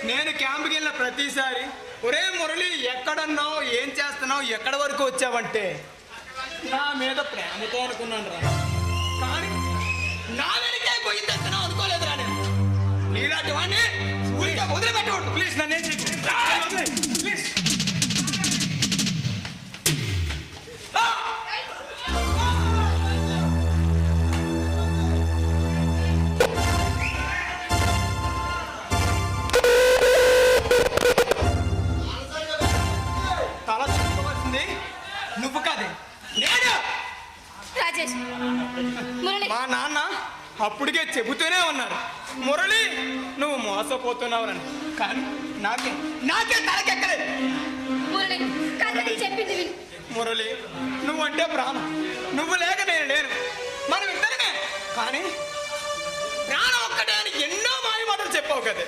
నేను క్యాంప్కి వెళ్ళిన ప్రతిసారి ఒరే మురళి ఎక్కడున్నావు, ఏం చేస్తున్నావు, ఎక్కడి వరకు వచ్చావంటే నా మీద ప్రేమతో అనుకున్నాను రా. కానీ నా వెనకే పోయి తెస్తున్నావు అనుకోలేదు రా. నేను నీలాంటి వాడిని ఊరికే వదిలిపెట్టకూడదు. ప్లీజ్ నన్ను ఏం చెప్పు ప్లీజ్. తల చూసుకోవాల్సింది నువ్వు కాదే, నేను. రాజేష్, మురళి. మా నాన్న అప్పటికే చెబుతూనే ఉన్నారు, మురళి నువ్వు మోసపోతున్నావునని. కానీ నాకే తలకెక్కలేదు. మురళి, కాదని చెప్పింది విను. మురళి నువ్వంటే ప్రాణం, నువ్వు లేక నేను లేను, మనం ఇద్దరమే. కానీ ప్రాణం ఒక్కటే అని ఎన్నో మాయ మాటలు చెప్పావు కదా.